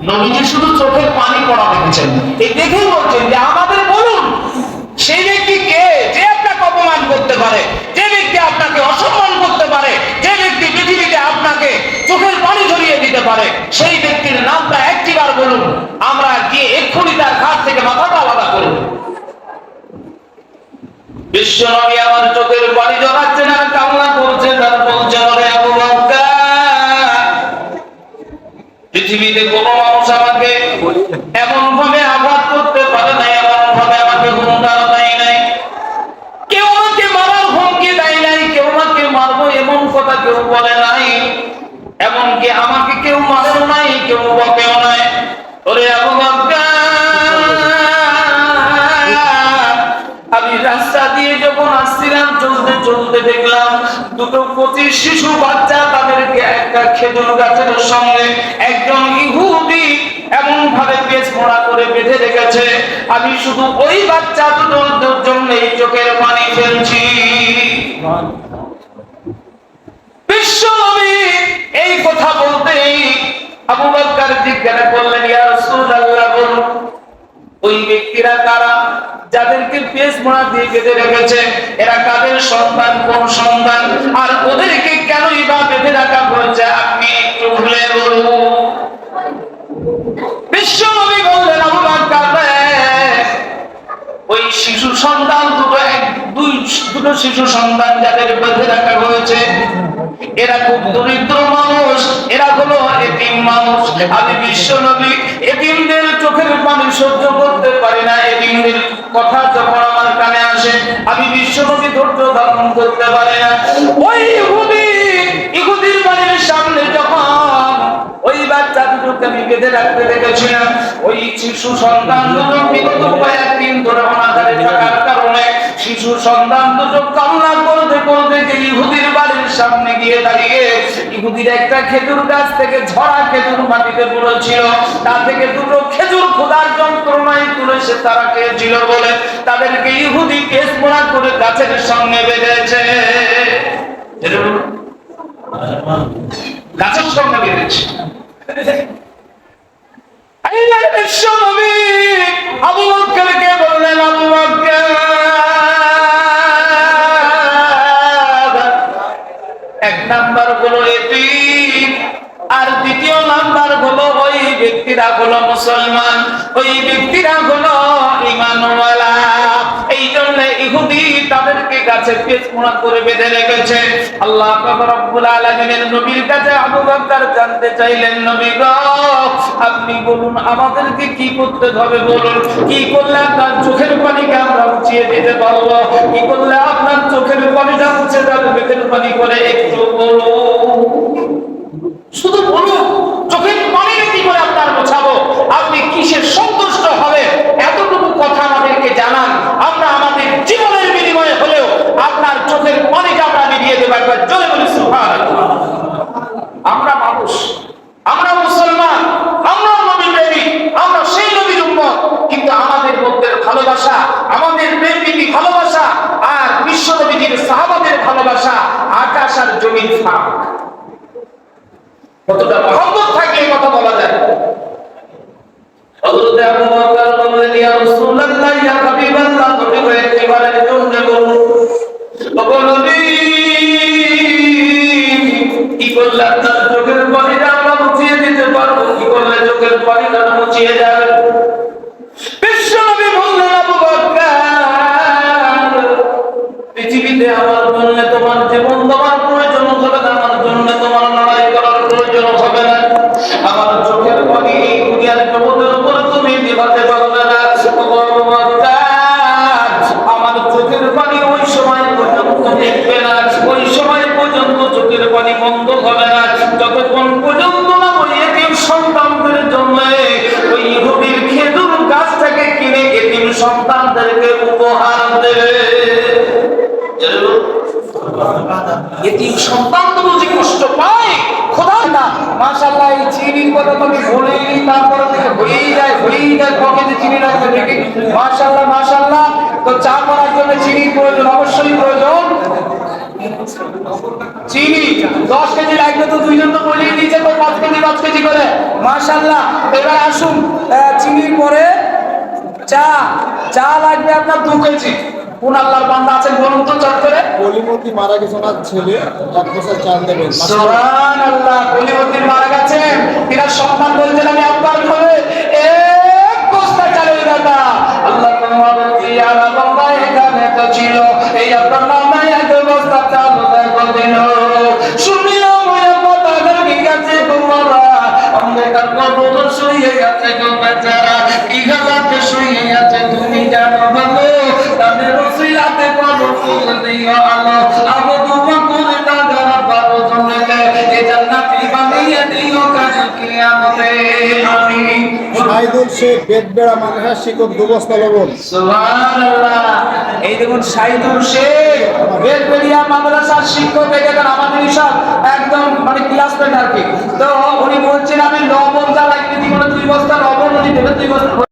নবীজি শুধু চোখের পানি পড়া দেখেছেন। এই দেখেই বলছেন যে আমাদের বলুন সেই ব্যক্তি কে যে আপনাকে অপমান করতে পারে, যে ব্যক্তি আপনাকে অসম্মান করতে পারে, যে ব্যক্তি পৃথিবীতে আপনাকে চোখের পানি ঝরিয়ে দিতে পারে, সেই ব্যক্তির নামটা একটিবার বলুন, আমরা গিয়ে এক্ষুনি তার কাছ থেকে মাথাটা আলাদা করব। বিশ্ব নবী আমার চোখের পানি ঝরাচ্ছেন আর কান্না করছেন আর বলছেন, ওরে আবু বকর, পৃথিবীতে কোন মানুষ আমাকে এমন ভাবে আঘাত করতে পারে নাই, এমন ভাবে আমাকে হুঙ্কার দেয় নাই, কেউ আমাকে মারার হুমকি দেয় নাই, কেউ আমাকে মারবো এমন কথা কেউ বলে নাই, এমনকি আমাকে কেউ মারেও নাই, কেউ বকেও নাই। ওরে আবু বকর, আমি রাস্তা দিয়ে যখন আসছিলাম চলতে চলতে দেখলাম দুটো কচি শিশু বাচ্চা তাদেরকে একটা খেজুর গাছের সঙ্গে একজন ইহুদি এমন ভাবে পেছ মোড়া করে বেঁধে রেখেছে, আমি শুধু ওই বাচ্চা দুটোর জন্য চোখের পানি ফেলছি। বিশ্ব নবী এই কথা বলতেই আবু বকর জিজ্ঞাসা করলেন, ইয়া রাসূলুল্লাহ, বলুন ওই ব্যক্তিরা কারা যাদেরকে পেছ মোড়া দিয়ে বেঁধে রেখেছে? এরা কাদের সন্তান, কোন সন্তান, আর ওদেরকে কেনই বা বেঁধে রাখা হয়েছে আপনি একটু খুলে বলুন। বিশ্ব নবী বললেন, আবু বকর, ওই শিশু সন্তান দুটো শিশু সন্তান যাদের বেঁধে রাখা হয়েছে এরা খুব দরিদ্র মানুষ, এরা হলো এতিম মানুষ। আমি বিশ্ব নবী এতিমদের চোখের পানি সহ্য করতে পারি না, এতিমদের কথা যখন আমার কানে আসে আমি বিশ্ব নবী ধৈর্য ধারণ করতে পারি না। ওই ইহুদির বাড়ির সামনে যখন ওই বাচ্চা দুটোকে আমি বেঁধে রাখতে দেখেছিলাম, ওই শিশু সন্তান দুটো বিগত কয়েকদিন ধরে অনাহারে থাকার কারণে শিশু সন্তান দুটো কান্না করতে করতে ইহুদির বাড়ির সামনে গিয়ে দাঁড়িয়ে ইহুদির একটা খেজুর গাছ থেকে ঝরা খেজুর মাটিতে পড়েছিল, তা থেকে দুটো খেজুর খোদার যন্ত্রণায় তুলে সে তারা খেয়েছিল বলে তাদেরকে ইহুদি পেছ মোড়া করে গাছের সঙ্গে বেঁধেছে, গাছের সঙ্গে বেঁধেছে। বিশ্ব নবী আবু বকরকে বললেন, আবু বকর, এক নাম্বার হলো এতিম, আর দ্বিতীয় নাম্বার হলো ওই ব্যক্তিরা হলো মুসলমান, ওই ব্যক্তিরা হলো ঈমানওয়ালা। এই জন্য ইহুদি তাদেরকে গাছে পেছ মোড়া করে বেঁধে রেখেছে। আল্লাহ পাক রব্বুল আলামিনের নবীর কাছে আবু বকর জানতে চাইলেন, নবী গো আপনি বলুন আমাদেরকে কি করতে হবে, বলুন কি করলে আপনার চোখের পানিকে আমরা মুছিয়ে দিতে পারবো, কি করলে আপনার চোখের পানিটা মুছে যাবে চোখের পানি করে একটু বলুন, শুধু বলুন চোখের পানি কি করে আপনার মোছাবো, আপনি কিসের সন্তুষ্ট হবে এতটুকু কথা আমাদেরকে জানান, আমরা আমাদের জীবনের বিনিময়ে হলেও আপনার চোখের পানিটা আমরা নিভিয়ে দেব। একবার জোরে বলি সুবহানাল্লাহ। আমরা মানুষ, আমরা মুসলমান, আমরা নবী প্রেমিক, আমরা সেই নবীর উম্মত, কিন্তু আমাদের মধ্যে ভালোবাসা, আমাদের প্রেমী ভালোবাসা আর বিশ্ব নবীর সাহাবাদের ভালোবাসা আকাশ আর জমিন ফারাক। কতটা মহব্বত থাকলে কথা বলা যায়। হযরত আবু বকর বললেন, ইয়া রাসূলুল্লাহ, ইয়া হাবিবাল্লাহ, নবী গো একবারের জন্য বলুন, ওগো নবী কি করলে আপনার চোখের পানিটা আমরা মুছিয়ে দিতে পারবো, কি করলে চোখের পানিটা মুছিয়ে যাবে? বিশ্ব নবী বললেন, আবু বকর, পৃথিবীতে আমার জন্য তোমার জীবন দেওয়ার প্রয়োজন হবে না, আমার জন্য তোমার লড়াই করার প্রয়োজন হবে না, আমার চোখের পানি এই দুনিয়ার জগতের উপরে তুমি দিবাতে পারবে না। আমার চোখের পানি ওই সময় পর্যন্ত দেখবে না, ওই সময় পর্যন্ত চোখের পানি বন্ধ হবে না যতক্ষণ পর্যন্ত না ওই এতিম সন্তানদের জন্য ওই ইহুদির খেজুর গাছ থেকে কিনে এতিম সন্তানদেরকে উপহার দেবে। এতিম সন্তান তো বুঝি কষ্ট পায়, খোদা না মাশাআল্লাহ। এই চিনির কথা তো আমি বলেই, তারপরে থেকে হয়েই যায় পকেটে চিনি রাখতে দেখি, মাশাআল্লাহ মাশাআল্লাহ। তো চা করার জন্য চিনির প্রয়োজন, অবশ্যই প্রয়োজন। চিনি 10 কেজি লাগবে তো দুইজন তো বলেই দিয়েছে তো 5 কেজি করে মাশাআল্লাহ। এবার আসুন চিনির পরে চা লাগবে আপনার 2 কেজি। কোন আল্লাহর বান্দা আছেন বলুন তো চট করে? কলিমতি মারা গেছে ওনার ছেলে 1 বছর চাল দেবেন। সুবহানাল্লাহ, কলিমতি মারা গেছেন, এরা সম্মান বলছেন আমি একবার করে এক বস্তা চালের দাদা আল্লাহ তোমার ইয়ারা বাবা এখানে তো ছিল এই আপনার নামে এক বস্তা চাল দিল। শুনিও মনে কথা কি গেছে তোমারা অন্ধকার কবর শুয়ে গেছে গো বেচারা কি হালাতে শুয়ে আছে তুমি জানো ভালো তাদের রসিলাতে পাবো ফুল দিও আলো আবু দুমা করে দাদা বাবু জন্মে এই জান্নাতি বানিয়ে দিও কাল কিয়ামতে আমিন। শাহিদুল শেখ বেদবেড়া মাদ্রাসার শিক্ষক 2 বস্তা লবণ। সুবহানাল্লাহ, এই দেখুন শাহিদুল শেখ বেদবেড়িয়া মাদ্রাসার শিক্ষক, এই দেখুন আমাদের সব একদম মানে ক্লাসমেট আর কি। তো উনি বলছেন আমি লবণ যা লাগবে 2 বস্তা লবণ উনি দেবেন 2 বস্তা